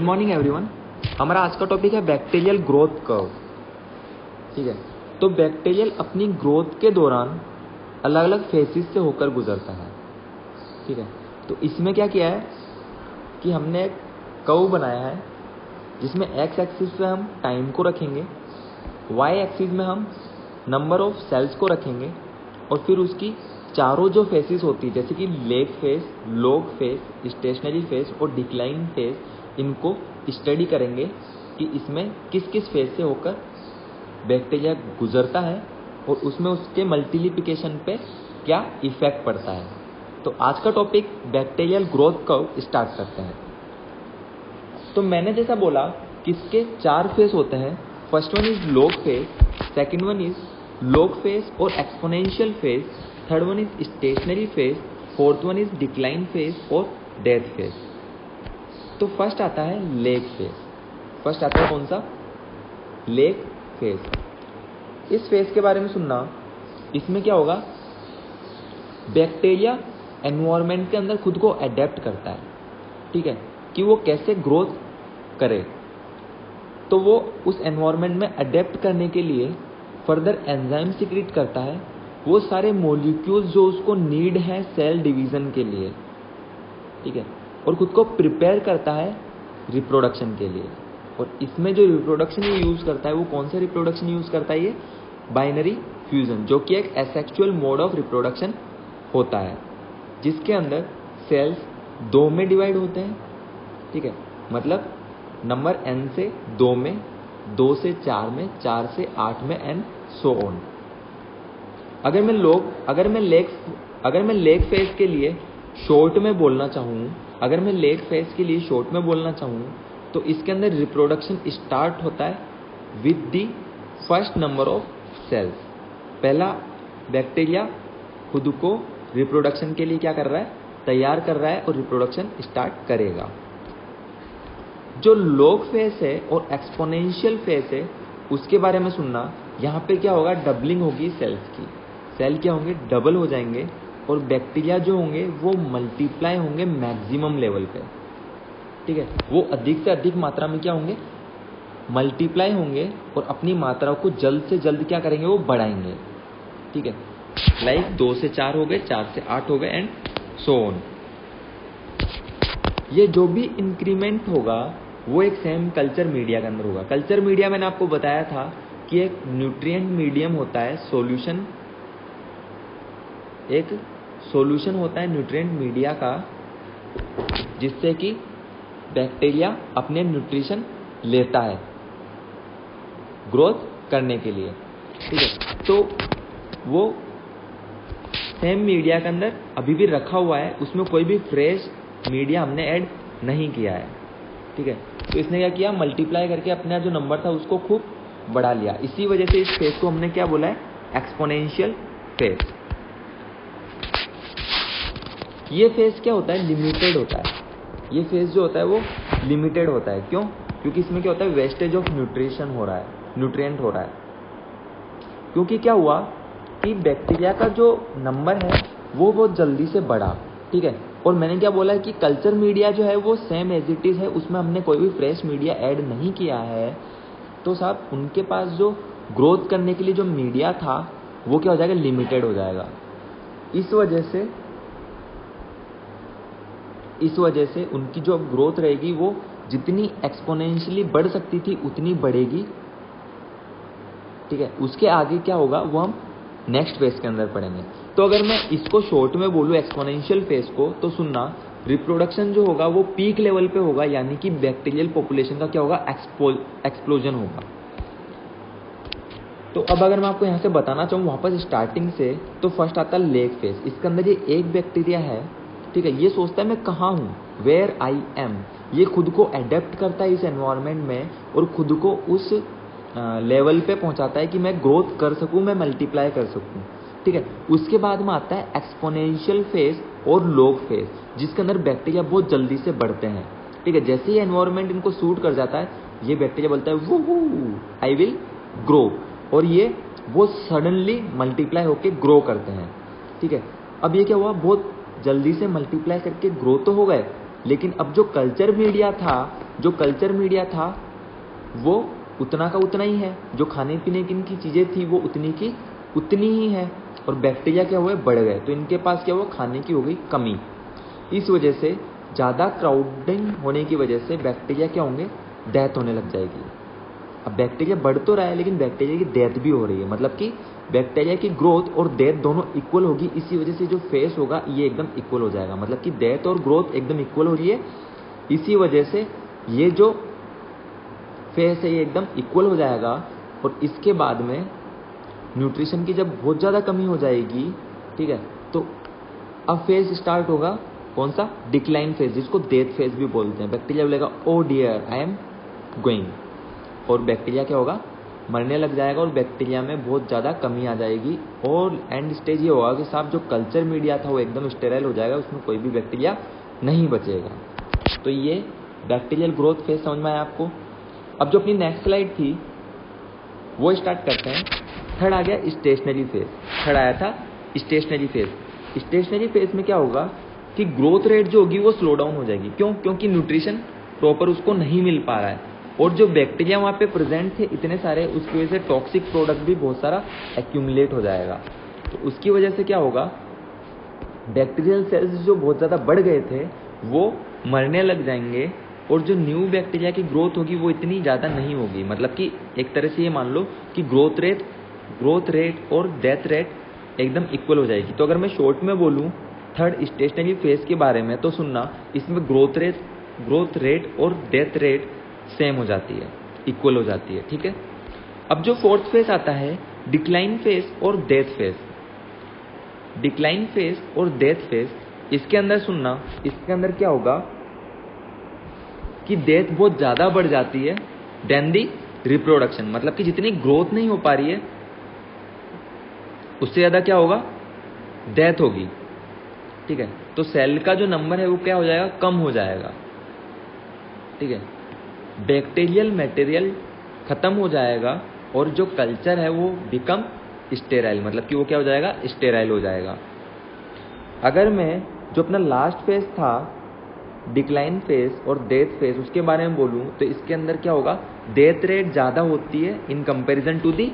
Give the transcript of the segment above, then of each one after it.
Good morning everyone. हमारा आज का टॉपिक है बैक्टीरियल ग्रोथ कर्व। ठीक है, तो बैक्टीरियल अपनी ग्रोथ के दौरान अलग अलग फेसिस से होकर गुजरता है। ठीक है, तो इसमें क्या किया है कि हमने एक कर्व बनाया है जिसमें एक्स एक्सिस पे हम टाइम को रखेंगे, वाई एक्सिस में हम नंबर ऑफ सेल्स को रखेंगे और फिर उसकी चारों जो फेसिस होती है जैसे कि lag phase, log phase, stationary phase और डिक्लाइन फेस, इनको स्टडी करेंगे कि इसमें किस किस फेज से होकर बैक्टीरिया गुजरता है और उसमें उसके मल्टीप्लिकेशन पे क्या इफेक्ट पड़ता है। तो आज का topic bacterial growth curve start करते हैं। तो मैंने जैसा बोला कि इसके 4 फेज होते हैं। First one is log phase, second one is log phase और exponential phase, third one is stationary phase, fourth one is decline phase और डेथ फेज। तो फर्स्ट आता है लेग फेज। फर्स्ट आता है कौन सा? Lag phase. इस फेज के बारे में सुनना। इसमें क्या होगा, बैक्टीरिया एनवायरनमेंट के अंदर खुद को अडेप्ट करता है। ठीक है, कि वो कैसे ग्रोथ करे। तो वो उस एनवायरनमेंट में अडेप्ट करने के लिए फर्दर एंजाइम सीक्रेट करता है, वो सारे मॉलिक्यूल्स जो उसको नीड है सेल डिवीजन के लिए। ठीक है, और खुद को प्रिपेयर करता है रिप्रोडक्शन के लिए। और इसमें जो रिप्रोडक्शन ये यूज करता है वो कौन सा रिप्रोडक्शन यूज करता है? ये बाइनरी फ्यूजन, जो कि एक एसेक्सुअल मोड ऑफ रिप्रोडक्शन होता है जिसके अंदर सेल्स 2 में डिवाइड होते हैं। ठीक है, मतलब नंबर n से 2 में, 2 से 4 में, 4 से 8 में एंड सो ऑन। अगर मैं लेग फेज के लिए शॉर्ट में बोलना चाहूँ, तो इसके अंदर रिप्रोडक्शन स्टार्ट होता है with the first number of cells. पहला बैक्टीरिया खुद को रिप्रोडक्शन के लिए क्या कर रहा है? तैयार कर रहा है और रिप्रोडक्शन स्टार्ट करेगा। जो लॉग फेज है और एक्सपोनेंशियल फेज है उसके बारे में सुनना। यहाँ पे क्या होगा? डबलिंग होगी सेल्स की। सेल क्या होंगे? डबल हो जाएंगे और बैक्टीरिया जो होंगे वो मल्टीप्लाई होंगे मैक्सिमम लेवल पे। ठीक है, वो अधिक से अधिक मात्रा में क्या होंगे? मल्टीप्लाई होंगे और अपनी मात्रा को जल्द से जल्द क्या करेंगे? वो बढ़ाएंगे। ठीक है, लाइक 2 से 4 हो गए, 4 से 8 हो गए एंड सो ऑन। ये जो भी इंक्रीमेंट होगा वो एक सेम कल्चर मीडिया के अंदर होगा। कल्चर मीडिया मैंने आपको बताया था कि एक न्यूट्रिएंट मीडियम होता है, एक सॉल्यूशन होता है न्यूट्रिएंट मीडिया का, जिससे कि बैक्टीरिया अपने न्यूट्रिशन लेता है ग्रोथ करने के लिए। ठीक है, तो वो सेम मीडिया के अंदर अभी भी रखा हुआ है, उसमें कोई भी फ्रेश मीडिया हमने ऐड नहीं किया है। ठीक है, तो इसने क्या किया? मल्टीप्लाई करके अपना जो नंबर था उसको खूब बढ़ा लिया। इसी वजह से इस फेज को हमने क्या बोला है? Exponential phase. ये फेज क्या होता है? लिमिटेड होता है। ये फेज जो होता है वो लिमिटेड होता है। क्यों? क्योंकि इसमें क्या होता है? वेस्टेज ऑफ न्यूट्रिएंट हो रहा है। क्योंकि क्या हुआ कि बैक्टीरिया का जो नंबर है वो बहुत जल्दी से बढ़ा। ठीक है, और मैंने क्या बोला है कि कल्चर मीडिया जो है वो सेम एज इट इज है, उसमें हमने कोई भी फ्रेश मीडिया ऐड नहीं किया है। तो साहब उनके पास जो ग्रोथ करने के लिए जो मीडिया था वो क्या हो जाएगा? लिमिटेड हो जाएगा। इस वजह से उनकी जो ग्रोथ रहेगी वो जितनी एक्सपोनेंशियली बढ़ सकती थी उतनी बढ़ेगी। ठीक है, उसके आगे क्या होगा वो हम नेक्स्ट फेज के अंदर पढ़ेंगे। तो अगर मैं इसको शॉर्ट में बोलूँ एक्सपोनेंशियल फेज को, तो सुनना, रिप्रोडक्शन जो होगा वो पीक लेवल पे होगा, यानी कि बैक्टीरियल पॉपुलेशन का क्या होगा? एक्सप्लोजन होगा। तो अब अगर मैं आपको यहाँ से बताना चाहूँ वापस स्टार्टिंग से, तो फर्स्ट आता है लेग फेज। इसके अंदर ये एक बैक्टीरिया है। ठीक है, ये सोचता है मैं कहाँ हूँ, वेयर आई एम। ये खुद को अडेप्ट करता है इस एनवायरनमेंट में और खुद को उस लेवल पे पहुंचाता है कि मैं ग्रोथ कर सकूं, मैं मल्टीप्लाई कर सकूं। ठीक है, उसके बाद में आता है एक्सपोनेंशियल फेज और लॉग फेज, जिसके अंदर बैक्टीरिया बहुत जल्दी से बढ़ते हैं। ठीक है, जैसे ही एनवायरनमेंट इनको सूट कर जाता है, ये बैक्टीरिया बोलता है वो आई विल ग्रो, और ये बहुत सडनली मल्टीप्लाई होकर ग्रो करते हैं। ठीक है, अब ये क्या हुआ? बहुत जल्दी से मल्टीप्लाई करके ग्रो तो हो गए, लेकिन अब जो कल्चर मीडिया था वो उतना का उतना ही है, जो खाने पीने की चीज़ें थी वो उतनी की उतनी ही है, और बैक्टीरिया क्या हुए, बढ़ गए, तो इनके पास क्या हुआ, खाने की हो गई कमी। इस वजह से ज़्यादा क्राउडिंग होने की वजह से बैक्टीरिया क्या होंगे, डेथ होने लग जाएगी। अब बैक्टीरिया बढ़ तो रहा है लेकिन बैक्टीरिया की डेथ भी हो रही है, मतलब कि बैक्टीरिया की ग्रोथ और डेथ दोनों इक्वल होगी। इसी वजह से जो फेस होगा ये एकदम इक्वल हो जाएगा, मतलब कि डेथ और ग्रोथ एकदम इक्वल हो रही है। इसी वजह से ये जो फेस है ये एकदम इक्वल हो जाएगा। और इसके बाद में न्यूट्रिशन की जब बहुत ज़्यादा कमी हो जाएगी, ठीक है, तो अब फेज स्टार्ट होगा कौन सा, डिक्लाइन फेज, जिसको डेथ फेज भी बोलते हैं। बैक्टीरिया बोलेगा ओ डियर आई एम गोइंग, और बैक्टीरिया क्या होगा, मरने लग जाएगा, और बैक्टीरिया में बहुत ज़्यादा कमी आ जाएगी। और एंड स्टेज ये होगा कि साहब जो कल्चर मीडिया था वो एकदम स्टेराइल हो जाएगा, उसमें कोई भी बैक्टीरिया नहीं बचेगा। तो ये बैक्टीरियल ग्रोथ फेज समझ में आया आपको। अब जो अपनी नेक्स्ट स्लाइड थी वो स्टार्ट करते हैं। थर्ड आ गया स्टेशनरी फेज, थर्ड आया था स्टेशनरी फेज। स्टेशनरी फेज में क्या होगा कि ग्रोथ रेट जो होगी वो स्लो डाउन हो जाएगी। क्यों? क्योंकि न्यूट्रिशन प्रॉपर उसको नहीं मिल पा रहा है, और जो बैक्टीरिया वहाँ पे प्रेजेंट थे इतने सारे, उसकी वजह से टॉक्सिक प्रोडक्ट भी बहुत सारा एक्यूमुलेट हो जाएगा। तो उसकी वजह से क्या होगा, बैक्टीरियल सेल्स जो बहुत ज़्यादा बढ़ गए थे वो मरने लग जाएंगे, और जो न्यू बैक्टीरिया की ग्रोथ होगी वो इतनी ज़्यादा नहीं होगी। मतलब कि एक तरह से ये मान लो कि ग्रोथ रेट और डेथ रेट एकदम इक्वल हो जाएगी। तो अगर मैं शॉर्ट में बोलूँ थर्ड स्टेशनरी फेज के बारे में, तो सुनना, इसमें ग्रोथ रेट और डेथ रेट सेम हो जाती है, इक्वल हो जाती है, ठीक है। अब जो फोर्थ फेज आता है डिक्लाइन फेज और डेथ फेज। डिक्लाइन फेज और डेथ फेज, इसके अंदर सुनना, इसके अंदर क्या होगा कि डेथ बहुत ज़्यादा बढ़ जाती है देन दी रिप्रोडक्शन, मतलब कि जितनी ग्रोथ नहीं हो पा रही है उससे ज़्यादा क्या होगा, डेथ होगी, ठीक है। तो सेल का जो नंबर है वो क्या हो जाएगा, कम हो जाएगा, ठीक है। बैक्टीरियल मटेरियल खत्म हो जाएगा, और जो कल्चर है वो बिकम स्टेराइल, मतलब कि वो क्या हो जाएगा, स्टेराइल हो जाएगा। अगर मैं जो अपना लास्ट फेज था डिक्लाइन फेज और डेथ फेज उसके बारे में बोलूँ, तो इसके अंदर क्या होगा, डेथ रेट ज़्यादा होती है in comparison to the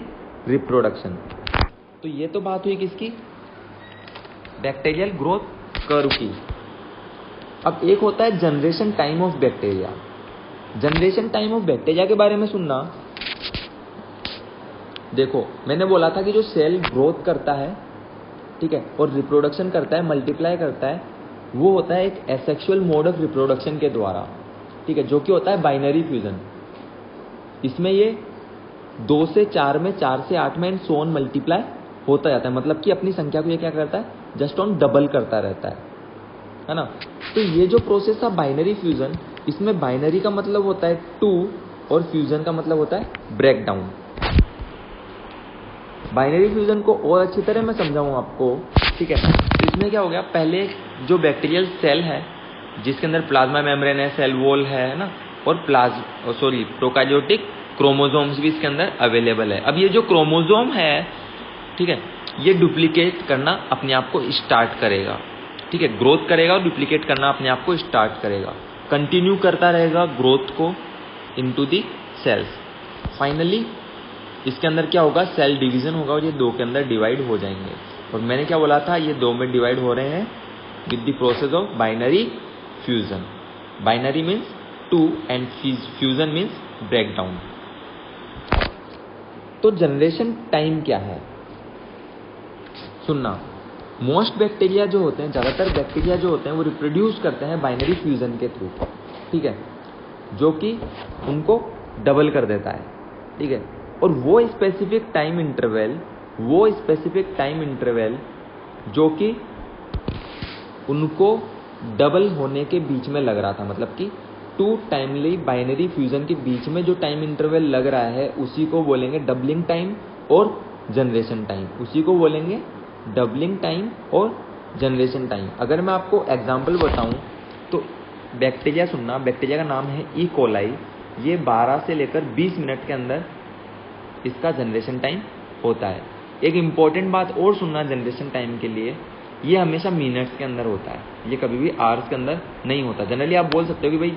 reproduction. तो ये तो बात हुई किसकी, बैक्टीरियल ग्रोथ कर्व की। अब एक होता है generation time of bacteria. Generation time of bacteria के बारे में सुनना, देखो मैंने बोला था कि जो सेल ग्रोथ करता है, ठीक है, और रिप्रोडक्शन करता है, मल्टीप्लाई करता है, वो होता है एक एसेक्सुअल मोड ऑफ रिप्रोडक्शन के द्वारा, ठीक है, जो कि होता है बाइनरी फ्यूजन। इसमें ये 2 से 4 में, 4 से 8 में एंड सो ऑन मल्टीप्लाई होता जाता है, मतलब कि अपनी संख्या को ये क्या करता है, जस्ट ऑन डबल करता रहता है ना। तो ये जो प्रोसेस था बाइनरी फ्यूजन, इसमें बाइनरी का मतलब होता है 2 और फ्यूजन का मतलब होता है ब्रेक डाउन। बाइनरी फ्यूजन को और अच्छी तरह मैं समझाऊँ आपको, ठीक है। तो इसमें क्या हो गया, पहले जो बैक्टीरियल सेल है जिसके अंदर प्लाज्मा मेम्ब्रेन है, सेल वॉल है ना, और प्रोकार्योटिक क्रोमोसोम्स भी इसके अंदर अवेलेबल है। अब ये जो क्रोमोसोम है, ठीक है, ये डुप्लीकेट करना अपने आप को स्टार्ट करेगा, ठीक है, ग्रोथ करेगा और डुप्लीकेट करना अपने आप को स्टार्ट करेगा, कंटिन्यू करता रहेगा ग्रोथ को इनटू दी सेल्स। फाइनली इसके अंदर क्या होगा, सेल डिवीजन होगा और ये 2 के अंदर डिवाइड हो जाएंगे। और मैंने क्या बोला था, ये 2 में डिवाइड हो रहे हैं with the process of binary fusion. Binary means 2 and fusion means break down. तो जनरेशन टाइम क्या है, सुनना, मोस्ट बैक्टीरिया जो होते हैं, ज़्यादातर बैक्टीरिया जो होते हैं वो रिप्रोड्यूस करते हैं बाइनरी फ्यूजन के थ्रू, ठीक है, जो कि उनको डबल कर देता है, ठीक है। और वो स्पेसिफिक टाइम इंटरवल जो कि उनको डबल होने के बीच में लग रहा था, मतलब कि 2 टाइमली बाइनरी फ्यूजन के बीच में जो टाइम इंटरवल लग रहा है उसी को बोलेंगे डबलिंग टाइम और जनरेशन टाइम, उसी को बोलेंगे डबलिंग टाइम और जनरेशन टाइम। अगर मैं आपको एग्जांपल बताऊं तो बैक्टीरिया, सुनना, बैक्टीरिया का नाम है ई कोलाई, ये 12 से लेकर 20 मिनट के अंदर इसका जनरेशन टाइम होता है। एक इम्पॉर्टेंट बात और सुनना जनरेशन टाइम के लिए, ये हमेशा मिनट्स के अंदर होता है, ये कभी भी आवर्स के अंदर नहीं होता। जनरली आप बोल सकते हो कि भाई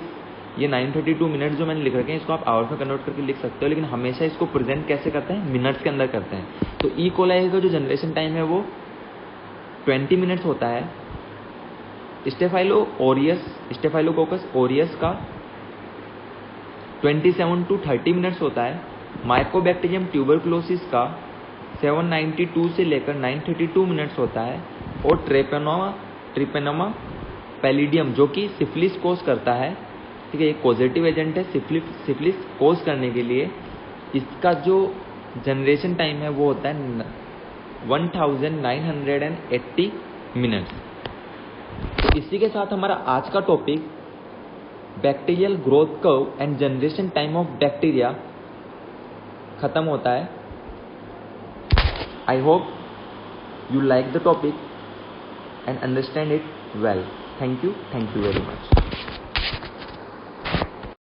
ये 932 मिनट जो मैंने लिख रखे हैं इसको आप आवर्स में कन्वर्ट करके लिख सकते हो, लेकिन हमेशा इसको प्रेजेंट कैसे करते हैं, मिनट्स के अंदर करते हैं। तो ई कोलाई का जो जनरेशन टाइम है वो 20 मिनट्स होता है। स्टेफाइलोकोकस ओरियस का 27 to 30 मिनट्स होता है। माइकोबैक्टीरियम ट्यूबरकुलोसिस का 792 से लेकर 932 मिनट्स होता है। और ट्रिपेनोमा पैलिडियम जो कि सिफिलिस कोज करता है, ठीक है, ये पॉजिटिव एजेंट है सिफिलिस कोज करने के लिए। इसका जो जनरेशन टाइम है वो होता है 1980 मिनट्स। तो इसी के साथ हमारा आज का topic bacterial growth curve and generation time of bacteria खत्म होता है। I hope you like the topic and understand it well. Thank you very much.